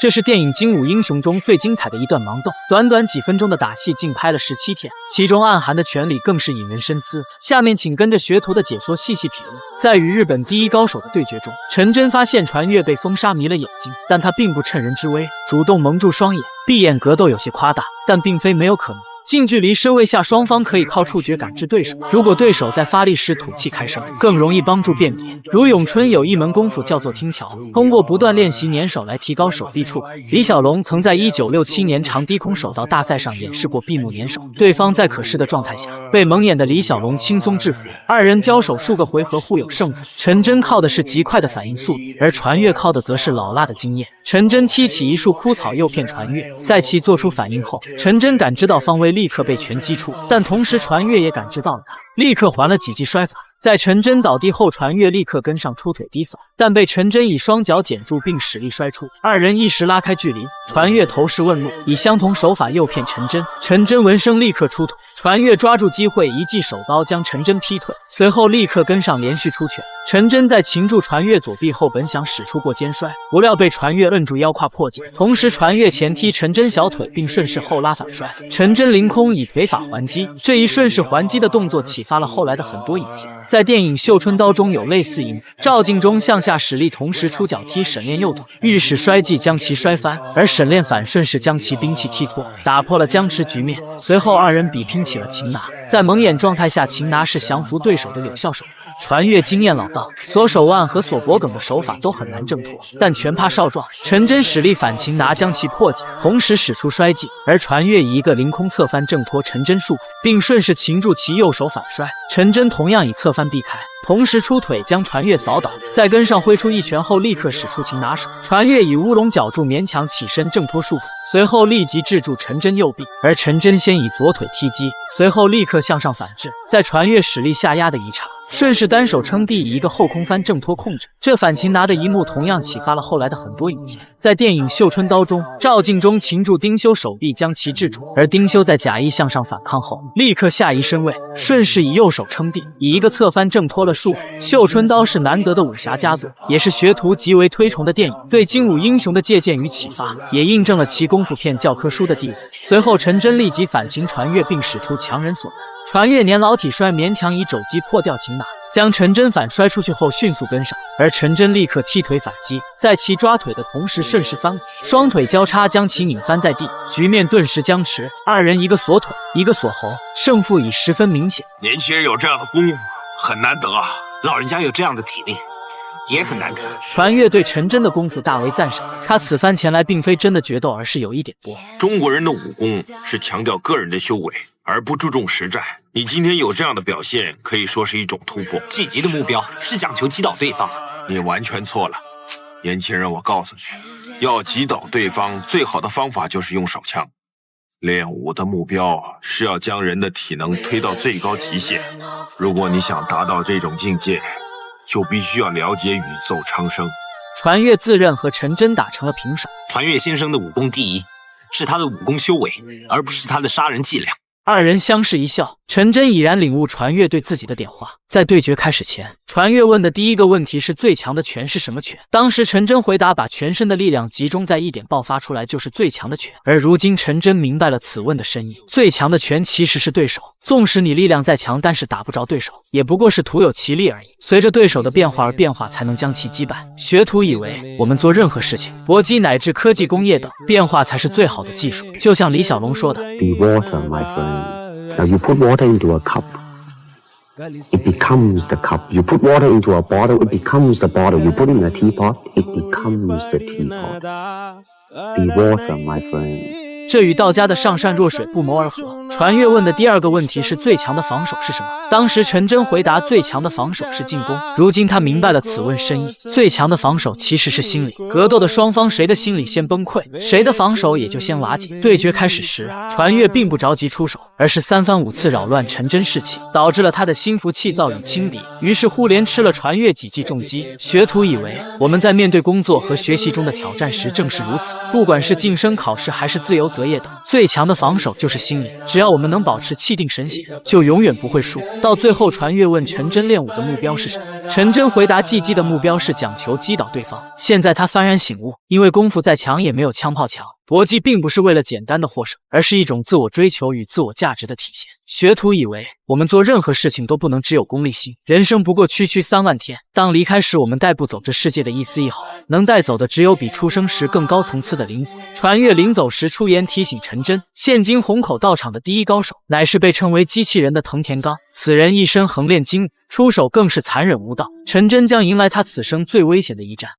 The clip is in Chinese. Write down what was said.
这是电影《精武英雄》中最精彩的一段盲斗，短短几分钟的打戏竟拍了17天，其中暗含的权力更是引人深思。下面请跟着学徒的解说细细品味。在与日本第一高手的对决中，陈真发现传月被风沙迷了眼睛，但他并不趁人之危，主动蒙住双眼，闭眼格斗有些夸大，但并非没有可能。近距离身位下，双方可以靠触觉感知对手。如果对手在发力时吐气开声，更容易帮助辨别。如咏春有一门功夫叫做听桥，通过不断练习捻手来提高手臂触感。李小龙曾在1967年长低空手道大赛上演示过闭目捻手，对方在可视的状态下被蒙眼的李小龙轻松制服。二人交手数个回合互有胜负。陈真靠的是极快的反应速度，而传月靠的则是老辣的经验。陈真踢起一束枯草诱骗传月，在其做出反应后，陈真感知到方位，立刻被拳击出，但同时传月也感知到了他，立刻还了几记摔法。在陈真倒地后，传月立刻跟上出腿低扫，但被陈真以双脚捡住并使力摔出，二人一时拉开距离。传月头势问路，以相同手法诱骗陈真，陈真闻声立刻出腿，传月抓住机会一记手刀将陈真劈腿，随后立刻跟上连续出拳。陈真在擒住传月左臂后，本想使出过肩摔，不料被传月摁住腰胯破解，同时传月前踢陈真小腿，并顺势后拉反摔，陈真凌空以腿法还击。这一顺势还击的动作启发了后来的很多影片。在电影《绣春刀》中有类似一幕，赵敬忠向下使力，同时出脚踢沈炼右腿，欲使摔技将其摔翻，而沈炼反顺势将其兵器踢脱，打破了僵持局面。随后二人比拼起了擒拿，在蒙眼状态下，擒拿是降服对手的有效手段。传月经验老道，锁手腕和锁脖梗的手法都很难挣脱，但拳怕少壮，陈真使力反擒拿将其破解，同时使出摔技，而传月以一个凌空侧翻挣脱陈真束缚，并顺势擒住其右手反摔，陈真同样以侧翻避开，同时出腿将传月扫倒，再跟上挥出一拳后立刻使出擒拿手，传月以乌龙脚柱勉强起身挣脱束缚，随后立即制住陈真右臂，而陈真先以左腿踢击，随后立刻向上反制，在传月使力下压的一刹，顺势单手撑地以一个后空翻挣脱控制。这反擒拿的一幕同样启发了后来的很多影片。在电影《绣春刀》中，赵敬忠擒住丁修手臂将其制住，而丁修在假意向上反抗后，立刻下移身位，顺势以右手撑地，以一个侧翻挣脱了束缚。《绣春刀》是难得的武侠佳作，也是学徒极为推崇的电影，对精武英雄的借鉴与启发，也印证了其功夫片教科书的地位。随后陈真立即反擒传月，并使出强人所难，传月年老体摔，勉强以肘击破掉擒拿，将陈真反摔出去后迅速跟上，而陈真立刻踢腿反击，在其抓腿的同时顺势翻滚，双腿交叉将其拧翻在地，局面顿时僵持，二人一个锁腿，一个锁喉，胜负已十分明显。年轻人有这样的功夫很难得啊，老人家有这样的体力也很难得。传月对陈真的功夫大为赞赏，他此番前来并非真的决斗，而是有一点波。中国人的武功是强调个人的修为，而不注重实战。你今天有这样的表现，可以说是一种突破。积极的目标是讲求击倒对方。你完全错了，年轻人，我告诉你，要击倒对方，最好的方法就是用手枪。练武的目标是要将人的体能推到最高极限。如果你想达到这种境界，就必须要了解宇宙苍生。传月自认和陈真打成了平手。传月先生的武功第一，是他的武功修为，而不是他的杀人伎俩。二人相视一笑，陈真已然领悟传月对自己的点化。在对决开始前，传月问的第一个问题是最强的拳是什么拳？当时陈真回答把全身的力量集中在一点爆发出来就是最强的拳。而如今陈真明白了此问的深意，最强的拳其实是对手，纵使你力量再强，但是打不着对手，也不过是徒有其力而已。随着对手的变化而变化，才能将其击败。学徒以为我们做任何事情，搏击乃至科技工业等，变化才是最好的技术。就像李小龙说的 Be water, my friend. Now you put water into a cup, it becomes the cup. You put water into a bottle, it becomes the bottle. You put it in a teapot, it becomes the teapot. Be water, my friend. 这与道家的上善若水不谋而合。传月问的第二个问题是最强的防守是什么？当时陈真回答最强的防守是进攻。如今他明白了此问深意，最强的防守其实是心理。格斗的双方谁的心理先崩溃，谁的防守也就先瓦解。对决开始时，传月并不着急出手，而是三番五次扰乱陈真士气，导致了他的心浮气躁与轻敌，于是乎连吃了传月几记重击。学徒以为我们在面对工作和学习中的挑战时正是如此，不管是晋升考试还是自由择业等，最强的防守就是心理。只要我们能保持气定神闲，就永远不会输。到最后，传月问陈真练武的目标是什么？陈真回答技击的目标是讲求击倒对方。现在他幡然醒悟，因为功夫再强也没有枪炮强，搏击并不是为了简单的获胜，而是一种自我追求与自我价值的体现。学徒以为我们做任何事情都不能只有功利心，人生不过区区3万天，当离开时我们带不走这世界的一丝一毫，能带走的只有比出生时更高层次的灵魂。传月临走时出言提醒陈真，现今虹口道场的第一高手乃是被称为机器人的藤田刚，此人一身横练精武，出手更是残忍无道，陈真将迎来他此生最危险的一战。